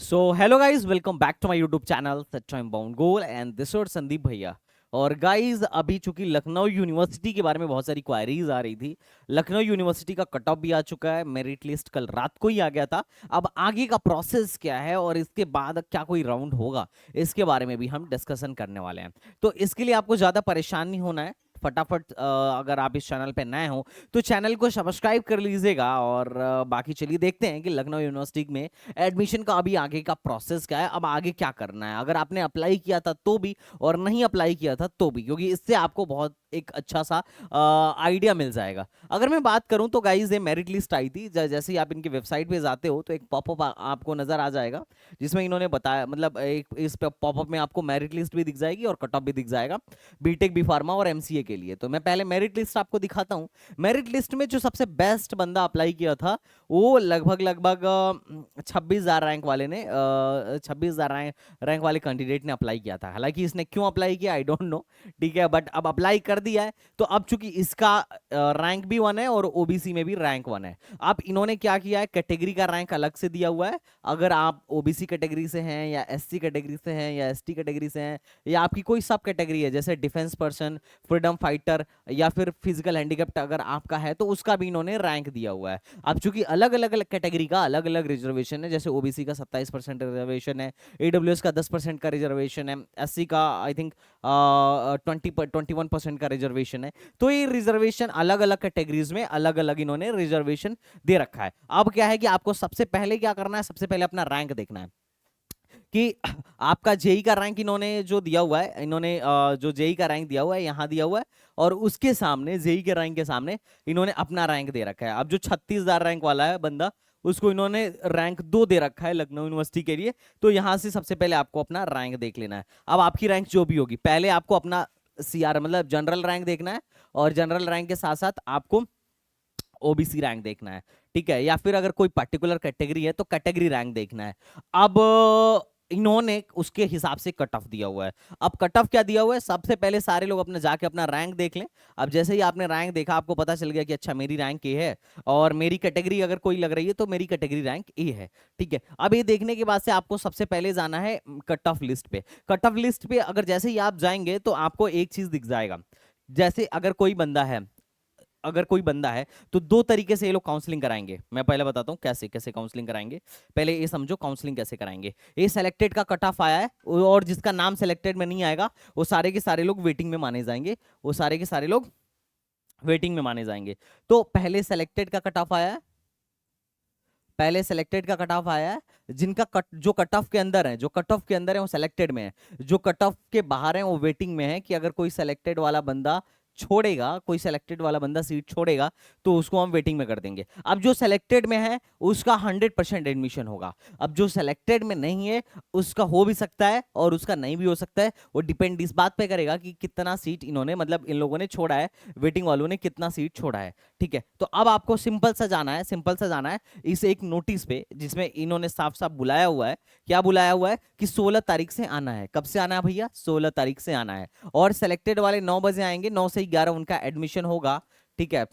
So hello guys, welcome back to my YouTube channel such time bound goal and this is Sandeep भैया। और guys, अभी चूंकि Lucknow university के बारे में बहुत सारी क्वायरीज आ रही थी। लखनऊ यूनिवर्सिटी का कट ऑफ भी आ चुका है, मेरिट लिस्ट कल रात को ही आ गया था। अब आगे का प्रोसेस क्या है और इसके बाद क्या कोई राउंड होगा, इसके बारे में भी हम डिस्कशन करने वाले हैं। तो इसके लिए आपको ज़्यादा परेशान नहीं होना है। फटाफट अगर आप इस चैनल पे नए हो तो चैनल को सब्सक्राइब कर लीजिएगा। और बाकी चलिए देखते हैं कि लखनऊ यूनिवर्सिटी में एडमिशन का अभी आगे का प्रोसेस क्या है, अब आगे क्या करना है, अगर आपने अप्लाई किया था तो भी और नहीं अप्लाई किया था तो भी, क्योंकि इससे आपको बहुत एक अच्छा सा आइडिया मिल जाएगा। अगर मैं बात करूं तो गाइस, ये मेरिट लिस्ट आई थी। जैसे ही आप इनकी वेबसाइट पे जाते हो तो एक पॉपअप आपको नजर आ जाएगा, जिसमें इन्होंने बताया, मतलब एक इस पॉपअप में आपको मेरिट लिस्ट भी दिख जाएगी और कट ऑफ भी दिख जाएगा बीटेक, बी फार्मा और एमसीए के लिए। तो मैं पहले मेरिट लिस्ट आपको दिखाता हूँ। मेरिट लिस्ट में जो सबसे बेस्ट बंदा अप्लाई किया था वो लगभग लगभग 26,000 रैंक वाले ने, 26,000 रैंक वाले कैंडिडेट ने अप्लाई किया था। हालांकि इसने क्यों अप्लाई किया आई डोंट नो, ठीक है, बट अब अप्लाई कर दिया है। तो अब चूंकि इसका रैंक भी 1 है और ओबीसी में भी रैंक 1 है। अब इन्होंने क्या किया है, कैटेगरी का रैंक अलग से दिया हुआ है। अगर आप ओबीसी कैटेगरी से हैं या एससी कैटेगरी से हैं या एसटी कैटेगरी से हैं या आपकी कोई सब कैटेगरी है जैसे डिफेंस पर्सन, फ्रीडम फाइटर या फिर फिजिकल हैंडीकैप्ट अगर आपका है, तो उसका भी इन्होंने रैंक दिया हुआ है। अब चूंकि अलग अलग कैटेगरी का अलग अलग रिजर्वेशन है, जैसे ओबीसी का 27% रिजर्वेशन है, ईडब्ल्यूएस का 10% का रिजर्वेशन है, एससी का आई थिंक 21% का रिजर्वेशन है। तो ये रिजर्वेशन अलग अलग कैटेगरीज में अलग अलग इन्होंने रिजर्वेशन दे रखा है। अब क्या है कि आपको सबसे पहले क्या करना है, सबसे पहले अपना रैंक देखना है कि आपका जेई का रैंक इन्होंने जो दिया हुआ है, इन्होंने जो जेई का रैंक दिया हुआ है यहाँ दिया हुआ है, और उसके सामने जेई के रैंक के सामने इन्होंने अपना रैंक दे रखा है। अब जो 36,000 रैंक वाला है बंदा, उसको इन्होंने रैंक 2 दे रखा है लखनऊ यूनिवर्सिटी के लिए। तो यहाँ से सबसे पहले आपको अपना रैंक देख लेना है। अब आपकी रैंक जो भी होगी, पहले आपको अपना सीआर मतलब जनरल रैंक देखना है, और जनरल रैंक के साथ साथ आपको ओबीसी रैंक देखना है, ठीक है, या फिर अगर कोई पर्टिकुलर कैटेगरी है तो कैटेगरी रैंक देखना है। अब इन्होंने उसके हिसाब से कट ऑफ दिया हुआ है। अब कट ऑफ क्या दिया हुआ है, सबसे पहले सारे लोग अपने जाके अपना रैंक देख लें। अब जैसे ही आपने रैंक देखा, आपको पता चल गया कि अच्छा मेरी रैंक ए है और मेरी कैटेगरी अगर कोई लग रही है तो मेरी कैटेगरी रैंक ए है, ठीक है। अब ये देखने के बाद से आपको सबसे पहले जाना है कट ऑफ लिस्ट पे। कट ऑफ लिस्ट पे अगर जैसे ही आप जाएंगे तो आपको एक चीज दिख जाएगा। जैसे अगर कोई बंदा है तो दो तरीके से ये लोग काउंसलिंग कराएंगे। मैं पहले बताता हूँ कैसे कैसे काउंसलिंग कराएंगे। पहले ये समझो काउंसलिंग कैसे कराएंगे। ये सेलेक्टेड का कट ऑफ आया है, और जिसका नाम सेलेक्टेड में नहीं आएगा वो सारे के सारे लोग वेटिंग में माने जाएंगे, वो सारे के सारे लोग वेटिंग में माने जाएंगे। तो पहले सेलेक्टेड का कट ऑफ आया है, पहले सेलेक्टेड का कट ऑफ आया है। जिनका जो कट ऑफ के अंदर है, जो कट ऑफ के अंदर है वो सेलेक्टेड में है, जो कट ऑफ के बाहर है वो वेटिंग में है कि अगर कोई सेलेक्टेड वाला बंदा छोड़ेगा, कोई सेलेक्टेड वाला बंदा सीट छोड़ेगा तो उसको हम वेटिंग में कर देंगे। अब जो सेलेक्टेड में है उसका 100% एडमिशन होगा। अब जो सेलेक्टेड में नहीं है उसका हो भी सकता है और उसका नहीं भी हो सकता है। वो डिपेंड इस बात पे करेगा कि कितना सीट इन्होंने, मतलब इन लोगों ने छोड़ा है, वेटिंग वालों ने कितना सीट छोड़ा है, ठीक है। तो अब आपको सिंपल सा जाना है, सिंपल सा जाना है इस एक नोटिस पे, जिसमें इन्होंने साफ साफ बुलाया हुआ है। क्या बुलाया हुआ है कि 16 तारीख से आना है। कब से आना है भैया, 16 तारीख से आना है। और सेलेक्टेड वाले 9 बजे आएंगे, 9 से 11 उनका एडमिशन होगा, ठीक है।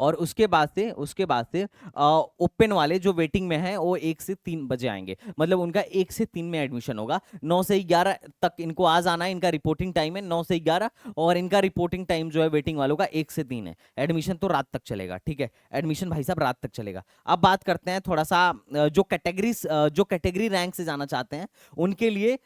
और उसके बाद से ओपन वाले जो वेटिंग में हैं वो 1 से 3 बजे आएंगे, मतलब उनका 1 से 3 में एडमिशन होगा। 9 से 11 तक इनको आ जाना है, इनका रिपोर्टिंग टाइम है 9 से 11, और इनका रिपोर्टिंग टाइम जो है वेटिंग वालों का 1 से 3 है। एडमिशन तो रात तक चलेगा, ठीक है, एडमिशन भाई साहब रात तक चलेगा। अब बात करते हैं थोड़ा सा जो कैटेगरी रैंक से जाना चाहते हैं उनके लिए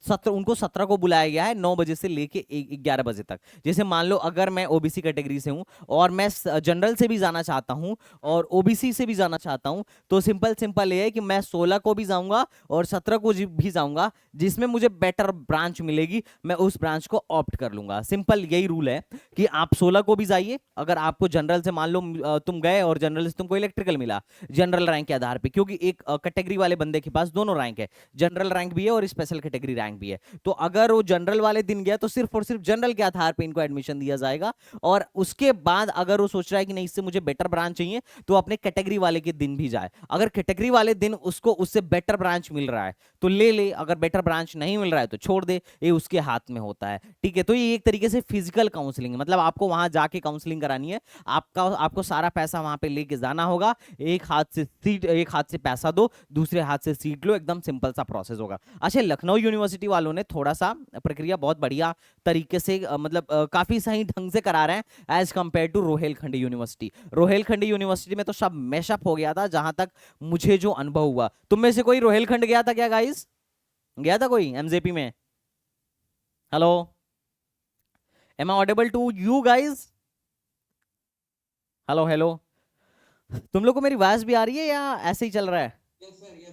17 को बुलाया गया है 9 बजे से लेके 11 बजे तक। जैसे मान लो अगर मैं ओबीसी कैटेगरी से हूं और मैं जनरल से भी जाना चाहता हूं और ओबीसी से भी जाना चाहता हूं, तो सिंपल सिंपल ये है कि मैं 16 को भी जाऊंगा और 17 को भी जाऊंगा, जिसमें मुझे बेटर ब्रांच मिलेगी मैं उस ब्रांच को ऑप्ट कर लूंगा। सिंपल यही रूल है कि आप 16 को भी जाइए। अगर आपको जनरल से मान लो तुम गए और जनरल से तुमको इलेक्ट्रिकल मिला जनरल रैंक के आधार पर, क्योंकि एक कैटेगरी वाले बंदे के पास दोनों रैंक है, जनरल रैंक भी है और स्पेशल कैटेगरी रैंक भी है। तो अगर वो जनरल वाले दिन गया तो सिर्फ और सिर्फ जनरल के आधार पे इनको एडमिशन दिया जाएगा, और उसके बाद अगर वो सोच रहा है कि नहीं इससे मुझे बेटर ब्रांच चाहिए तो अपने कैटेगरी वाले के दिन भी जाए। अगर कैटेगरी वाले दिन उसको उससे बेटर ब्रांच मिल रहा है तो ले ले, अगर बेटर ब्रांच नहीं मिल रहा है तो छोड़ दे, ये उसके हाथ में होता है। ठीक है, तो ये एक तरीके से फिजिकल काउंसलिंग, मतलब आपको वहां जाके काउंसलिंग करानी है, आपको सारा पैसा वहां पे लेके जाना होगा, एक हाथ से सीट, एक हाथ से पैसा दो, दूसरे हाथ से सीट लो, एकदम सिंपल सा प्रोसेस होगा। अच्छा, लखनऊ यूनिवर्सिटी वालों ने थोड़ा सा प्रक्रिया बहुत बढ़िया तरीके से मतलब काफी सही ढंग से करा रहे हैं as compare to Rohilkhandi university. Rohilkhandi university में तो सब मैशअप हो गया था, जहां तक मुझे जो अनुभव हुआ। तुम में से कोई रोहेलखंड गया था क्या गाइस? गया था कोई एमजेपी में? Hello, am I audible to you guys? Hello hello, तुम लोग को मेरी आवाज भी आ रही है या ऐसे ही चल रहा है?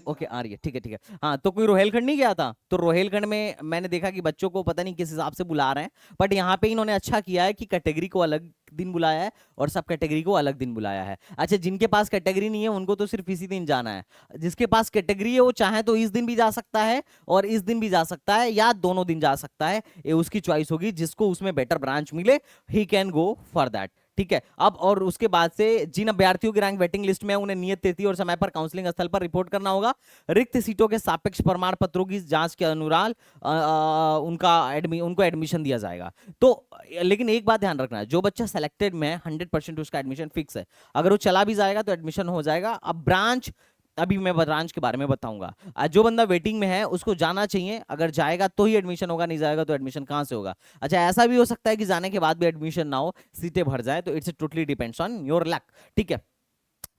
ओके, आ रही है, ठीक है ठीक है। हाँ, तो कोई रोहेलखंड नहीं गया था? तो रोहेलखंड में मैंने देखा कि बच्चों को पता नहीं किस हिसाब से बुला रहे हैं, बट यहाँ पे इन्होंने अच्छा किया है कि कैटेगरी को अलग दिन बुलाया है और सब कैटेगरी को अलग दिन बुलाया है। अच्छा, जिनके पास कैटेगरी नहीं है उनको तो सिर्फ इसी दिन जाना है, जिसके पास कैटेगरी है वो चाहे तो इस दिन भी जा सकता है और इस दिन भी जा सकता है, या दोनों दिन जा सकता है, ये उसकी चॉइस होगी। जिसको उसमें बेटर ब्रांच मिले he can go for that. ठीक है, अब और उसके बाद से जिन अभ्यर्थियों की रैंक वेटिंग लिस्ट में उन्हें नियत तिथि और समय पर काउंसलिंग स्थल पर रिपोर्ट करना होगा। रिक्त सीटों के सापेक्ष प्रमाण पत्रों की जांच के अनुसार उनको एडमिशन दिया जाएगा। तो लेकिन एक बात ध्यान रखना है, जो बच्चा सेलेक्टेड में है 100% उसका एडमिशन फिक्स है। अगर वो चला भी जाएगा तो एडमिशन हो जाएगा। अब ब्रांच, अभी मैं ब्रांच के बारे में बताऊंगा। जो बंदा वेटिंग में है उसको जाना चाहिए, अगर जाएगा तो ही एडमिशन होगा, नहीं जाएगा तो एडमिशन कहां से होगा? अच्छा, ऐसा भी हो सकता है कि जाने के बाद भी एडमिशन ना हो, सीटें भर जाए, तो it's totally depends on your luck. ठीक है,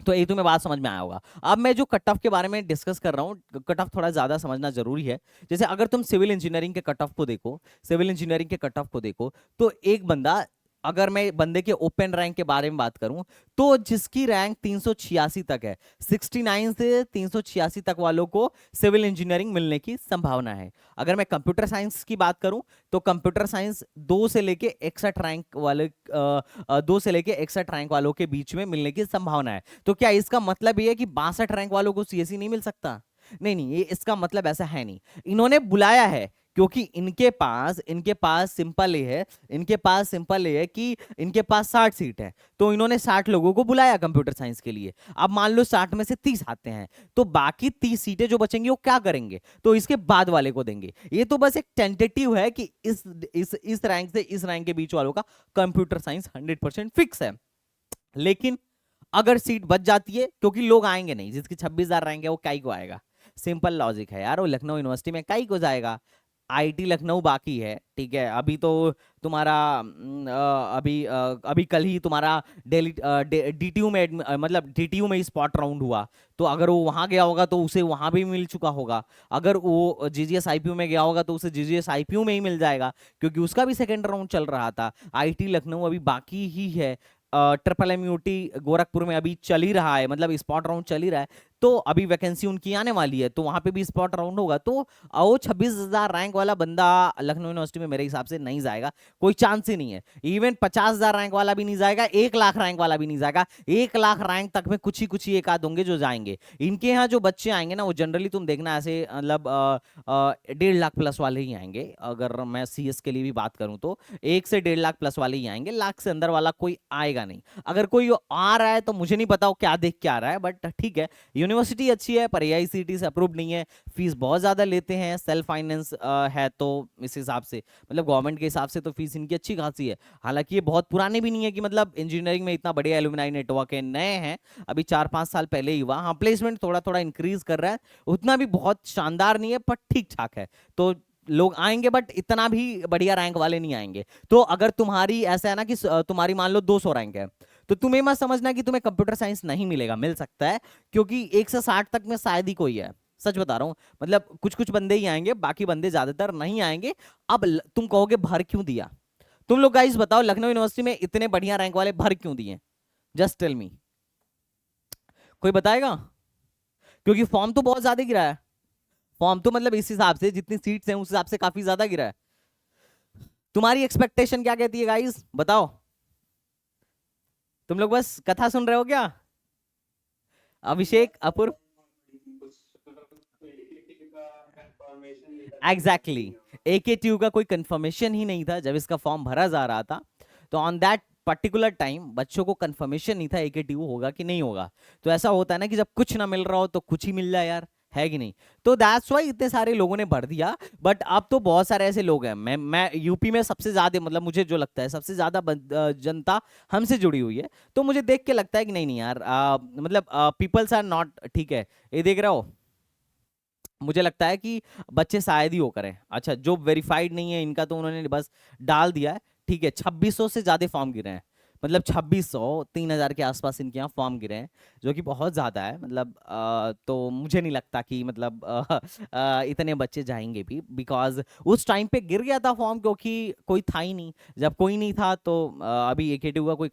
तो ये तुम्हें बात समझ में आया होगा। अब मैं जो कट ऑफ के बारे में डिस्कस कर रहा हूँ, कट ऑफ थोड़ा ज्यादा समझना जरूरी है। जैसे अगर तुम सिविल इंजीनियरिंग के कट ऑफ को देखो, सिविल इंजीनियरिंग के कट ऑफ को देखो, तो एक बंदा, अगर मैं बंदे के ओपन रैंक के बारे में बात करूं, तो जिसकी रैंक 386 तक है, 69 से 386 तक वालों को सिविल इंजीनियरिंग मिलने की संभावना है। अगर मैं कंप्यूटर साइंस की बात करूं तो कंप्यूटर साइंस 2 से लेके 61 रैंक वाले 2 से लेके 61 रैंक वालों के बीच में मिलने की संभावना है। तो क्या इसका मतलब ये है कि 62 रैंक वालों को सीएसई नहीं मिल सकता? नहीं नहीं, ये इसका मतलब ऐसा है नहीं। इन्होंने बुलाया है क्योंकि इनके पास सिंपल ये है, इनके पास सिंपल ये है कि इनके पास 60 सीट है, तो इन्होंने 60 लोगों को बुलाया कंप्यूटर साइंस के लिए। अब मान लो 60 में से 30 आते हैं, तो बाकी 30 सीटें जो बचेंगी वो क्या करेंगे? तो इसके बाद वाले को देंगे। ये तो बस एक टेंटेटिव है कि इस रैंक से इस रैंक के बीच वालों का कंप्यूटर साइंस 100% फिक्स है। लेकिन अगर सीट बच जाती है, क्योंकि लोग आएंगे नहीं, जिसकी 26,000 रैंक है वो काई को आएगा? सिंपल लॉजिक है यार, वो लखनऊ यूनिवर्सिटी में काई को जाएगा? आईटी लखनऊ बाकी है, ठीक है। अभी तो तुम्हारा अभी कल ही तुम्हारा दिल्ली डीटीयू में मतलब डीटीयू में ही स्पॉट राउंड हुआ, तो अगर वो वहां गया होगा तो उसे वहां भी मिल चुका होगा। अगर वो जीजीएस आईपीयू में गया होगा तो उसे जीजीएस आईपीयू में ही मिल जाएगा, क्योंकि उसका भी सेकंड राउंड चल रहा था। आईटी लखनऊ अभी बाकी ही है। ट्रिपल एमयूटी गोरखपुर में अभी चल ही रहा है, मतलब स्पॉट राउंड चल ही रहा है, तो अभी वैकेंसी उनकी आने वाली है, तो वहां पे भी स्पॉट राउंड होगा। तो वो 26,000 रैंक वाला बंदा लखनऊ यूनिवर्सिटी में मेरे हिसाब से नहीं जाएगा, कोई चांस ही नहीं है। इवन 50,000 रैंक वाला भी नहीं जाएगा, 1 लाख रैंक वाला भी नहीं जाएगा। 1 लाख रैंक तक में कुछ ही एक आध होंगे जो जाएंगे। इनके यहाँ जो बच्चे आएंगे ना, वो जनरली तुम देखना ऐसे मतलब 1.5 लाख प्लस वाले ही आएंगे। अगर मैं सीएस के लिए भी बात करूं तो 1 से 1.5 लाख प्लस वाले ही आएंगे, लाख से अंदर वाला कोई आएगा नहीं। अगर कोई आ रहा है तो मुझे नहीं पता वो क्या देख के आ रहा है, बट ठीक है, यूनिवर्सिटी अच्छी है पर एआईसीटीई से अप्रूव नहीं है, फीस बहुत ज्यादा लेते हैं, सेल्फ फाइनेंस है, तो इस हिसाब से मतलब गवर्नमेंट के हिसाब से तो फीस इनकी अच्छी खासी है। हालांकि ये बहुत पुराने भी नहीं है कि मतलब इंजीनियरिंग में इतना बढ़िया एलुमनाई नेटवर्क है, नए हैं, अभी 4-5 साल पहले ही हुआ। हाँ, प्लेसमेंट थोड़ा थोड़ा इंक्रीज कर रहा है, उतना भी बहुत शानदार नहीं है पर ठीक ठाक है। तो लोग आएंगे बट इतना भी बढ़िया रैंक वाले नहीं आएंगे। तो अगर तुम्हारी ऐसा है ना कि तुम्हारी मान लो 200 रैंक है, तो तुम्हें मत समझना कि तुम्हें कंप्यूटर साइंस नहीं मिलेगा, मिल सकता है, क्योंकि 1 से 60 तक में शायद ही कोई है। सच बता रहा हूं, मतलब कुछ कुछ बंदे ही आएंगे, बाकी बंदे ज्यादातर नहीं आएंगे। अब तुम कहोगे भर क्यों दिया? तुम लोग गाइस बताओ, लखनऊ यूनिवर्सिटी में इतने बढ़िया रैंक वाले भर क्यों दिए? जस्ट टेल मी, कोई बताएगा? क्योंकि फॉर्म तो बहुत ज्यादा गिरा है। फॉर्म तो मतलब इस हिसाब से जितनी सीट्स हैं उस हिसाब से काफी ज्यादा गिरा है। तुम्हारी एक्सपेक्टेशन क्या कहती है गाइस, बताओ? तुम लोग बस कथा सुन रहे हो क्या? अभिषेक, अपूर्व? एग्जैक्टली, AKTU का कोई कंफर्मेशन ही नहीं था जब इसका फॉर्म भरा जा रहा था। तो ऑन दैट पर्टिकुलर टाइम बच्चों को कंफर्मेशन नहीं था AKTU होगा कि नहीं होगा। तो ऐसा होता है ना कि जब कुछ ना मिल रहा हो तो कुछ ही मिल जाए यार, है कि नहीं। तो दैट्स वाई इतने सारे लोगों ने भर दिया। बट अब तो बहुत सारे ऐसे लोग हैं, मैं यूपी में सबसे ज्यादा, मतलब मुझे जो लगता है सबसे ज्यादा जनता हमसे जुड़ी हुई है। तो मुझे देख के लगता है कि नहीं नहीं यार, मतलब पीपल्स आर नॉट, ठीक है। ये देख रहे हो, मुझे लगता है कि बच्चे शायद ही वो करें। अच्छा, जो वेरीफाइड नहीं है इनका तो उन्होंने बस डाल दिया है, ठीक है। 2600 से ज्यादा फॉर्म गिरे हैं, मतलब 2600 3000 के आसपास इनके यहाँ फॉर्म गिरे हैं, जो कि बहुत ज्यादा है। मतलब तो मुझे नहीं लगता कि मतलब इतने बच्चे जाएंगे भी, बिकॉज उस टाइम पे गिर गया था फॉर्म क्योंकि कोई था ही नहीं। जब कोई नहीं था तो अभी AKTU का कोई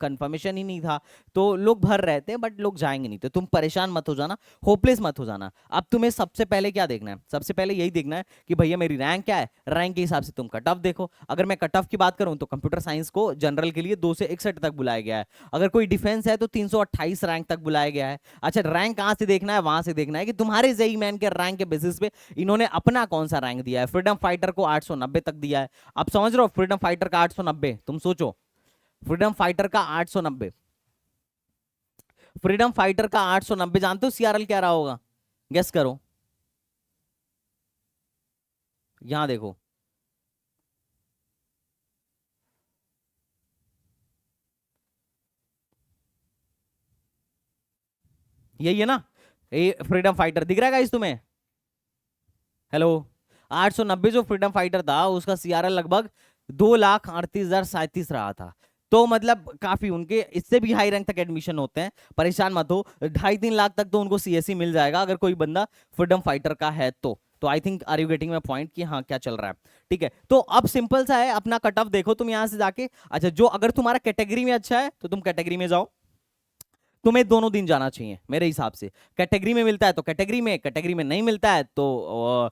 कंफर्मेशन ही नहीं था, तो लोग भर रहे थे, बट लोग जाएंगे नहीं। तो तुम परेशान मत हो जाना, होपलेस मत हो जाना। अब तुम्हें सबसे पहले क्या देखना है, सबसे पहले यही देखना है कि भैया मेरी रैंक क्या है। रैंक के हिसाब से तुम कट ऑफ देखो। अगर मैं कट ऑफ की बात करूं तो कंप्यूटर साइंस को जनरल के लिए 2 से 61 तक बुलाया गया है। अगर कोई डिफेंस है तो 328 रैंक तक बुलाया गया है। अच्छा, रैंक कहां से देखना है, वहां से देखना है कि तुम्हारे जेई मैन के रैंक के बेसिस पे इन्होंने अपना कौन सा रैंक दिया है। फ्रीडम फाइटर को 890 तक दिया है। आप समझ रहे हो, फ्रीडम फाइटर का 890, तुम सोचो, फ्रीडम फाइटर का 890, फ्रीडम फाइटर का 890। जानते हो CRL क्या रहा होगा, गेस करो, यहां देखो, यही है ना, ये फ्रीडम फाइटर दिख रहा है गाइस तुम्हें, हेलो। 890 जो फ्रीडम फाइटर था उसका CRL लगभग 2,38,037 रहा था। तो मतलब काफी, उनके इससे भी हाई रैंक तक एडमिशन होते हैं, परेशान मत हो। 2.5-3 लाख तक तो उनको CSE मिल जाएगा अगर कोई बंदा फ्रीडम फाइटर का है तो I think are you getting my point कि हाँ क्या चल रहा है। ठीक है, तो अब सिंपल सा है, अपना कट ऑफ देखो तुम यहां से जाके। अच्छा, जो अगर तुम्हारा कैटेगरी में अच्छा है तो तुम कैटेगरी में जाओ, तुम्हें दोनों दिन जाना चाहिए मेरे हिसाब से। कैटेगरी में मिलता है तो कैटेगरी में, कैटेगरी में नहीं मिलता है तो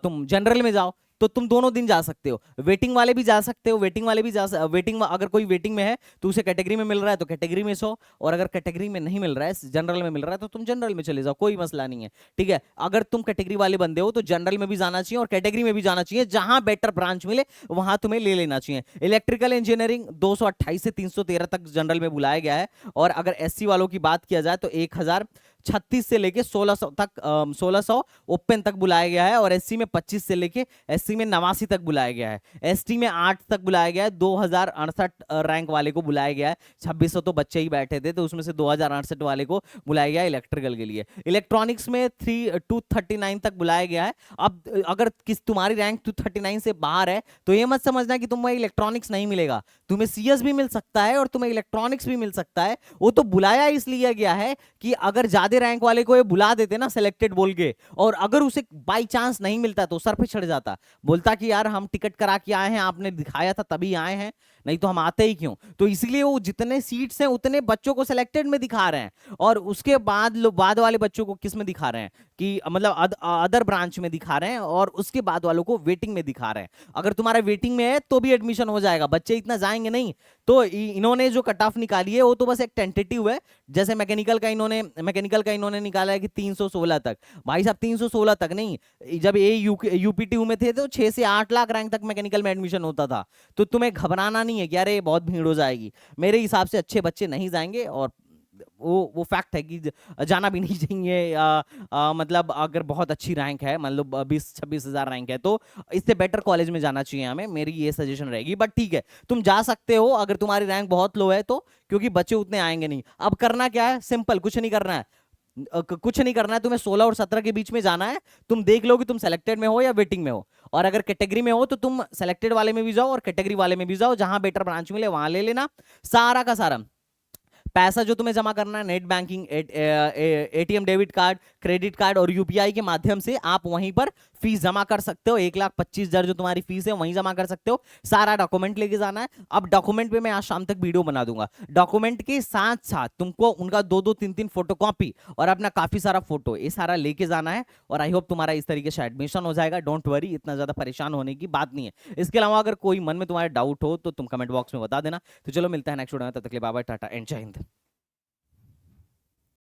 तुम जनरल में जाओ। तो तुम दोनों दिन जा सकते हो, वेटिंग वाले भी जा सकते हो, वेटिंग वाले भी वेटिंग, अगर कोई वेटिंग में है तो उसे कैटेगरी में मिल रहा है तो कैटेगरी में सो, और अगर कैटेगरी में नहीं मिल रहा है, जनरल में मिल रहा है, तो तुम जनरल में चले जाओ, कोई मसला नहीं है। ठीक है, अगर तुम कैटेगरी वाले बंदे हो तो जनरल में भी जाना चाहिए और कैटेगरी में भी जाना चाहिए, जहां बेटर ब्रांच मिले वहां तुम्हें ले लेना चाहिए। इलेक्ट्रिकल इंजीनियरिंग 228 से 313 तक जनरल में बुलाया गया है, और अगर SC वालों की बात किया जाए तो 1036 से लेके 1600 तक, 1600 ओपन तक बुलाया गया है, और SC में 25 से लेके SC में 89 तक बुलाया गया है। ST में 8 तक बुलाया गया है, 2068 रैंक वाले को बुलाया गया है। 2600 तो बच्चे ही बैठे थे, तो उसमें से 2068 वाले को बुलाया गया है इलेक्ट्रिकल के लिए। इलेक्ट्रॉनिक्स में 239 तक बुलाया गया है। अब अगर तुम्हारी रैंक 239 से बाहर है तो ये मत समझना कि तुम्हें इलेक्ट्रॉनिक्स नहीं मिलेगा, तुम्हें CS भी मिल सकता है और तुम्हें इलेक्ट्रॉनिक्स भी मिल सकता है। वो तो बुलाया इसलिए गया है कि अगर ज्यादा रैंक वाले को ये बुला देते ना सिलेक्टेड बोल के, और अगर उसे बाई चांस नहीं मिलता तो सर पे चढ़ जाता, बोलता कि यार हम टिकट करा के आए हैं, आपने दिखाया था तभी आए हैं, नहीं तो हम आते ही क्यों। तो इसलिए वो जितने सीट्स हैं उतने बच्चों को सिलेक्टेड में दिखा रहे हैं, और उसके बाद बाद वाले बच्चों को किस में दिखा रहे हैं, कि मतलब अदर ब्रांच में दिखा रहे हैं, और उसके बाद वालों को वेटिंग में दिखा रहे हैं। अगर तुम्हारा वेटिंग में है तो भी एडमिशन हो जाएगा, बच्चे इतना जाएंगे नहीं। तो इन्होंने जो कट ऑफ निकाली है वो तो बस एक टेंटेटिव है। जैसे मैकेनिकल का इन्होंने निकाला है कि 316 तक, भाई साहब 316 तक नहीं, जब ये UPTU में थे तो 6 से 8 लाख रैंक तक मैकेनिकल में एडमिशन होता था। तो तुम्हें घबराना नहीं है कि अरे बहुत भीड़ हो जाएगी। मेरे हिसाब से अच्छे बच्चे नहीं जाएंगे, और वो फैक्ट है कि जाना भी नहीं चाहिए। मतलब अगर बहुत अच्छी रैंक है, मतलब 20-26 हजार रैंक है, तो इससे बेटर कॉलेज में जाना चाहिए हमें, मेरी ये सजेशन रहेगी। बट ठीक है, तुम जा सकते हो अगर तुम्हारी रैंक बहुत लो है तो, क्योंकि बच्चे उतने आएंगे नहीं। अब करना क्या है, सिंपल, कुछ नहीं करना है, कुछ नहीं करना है, तुम्हें 16 और 17 के बीच में जाना है। तुम देख लो कि तुम सेलेक्टेड में हो या वेटिंग में हो, और अगर कैटेगरी में हो तो तुम सेलेक्टेड वाले में भी जाओ और कैटेगरी वाले में भी जाओ, जहां बेटर ब्रांच मिले वहां ले लेना। सारा का सारा पैसा जो तुम्हें जमा करना है, net banking, ATM debit card, credit card और UPI के माध्यम से आप वहीं पर फीस जमा कर सकते हो। 1,25,000 जो तुम्हारी फीस है वहीं जमा कर सकते हो। सारा डॉक्यूमेंट लेके जाना है। अब डॉक्यूमेंट पे मैं आज शाम तक वीडियो बना दूंगा। डॉक्यूमेंट के साथ साथ तुमको उनका 2-2, 3-3 फोटो कॉपी और अपना काफी सारा फोटो, ये सारा लेके जाना है, और आई होप तुम्हारा इस तरीके से एडमिशन हो जाएगा। डोंट वरी, इतना ज्यादा परेशान होने की बात नहीं है। इसके अलावा अगर कोई मन में तुम्हारे डाउट हो तो तुम कमेंट बॉक्स में बता देना। तो चलो मिलता है नेक्स्ट वीडियो में, तब तक के लिए बाय बाय, टाटा एंड जय हिंद।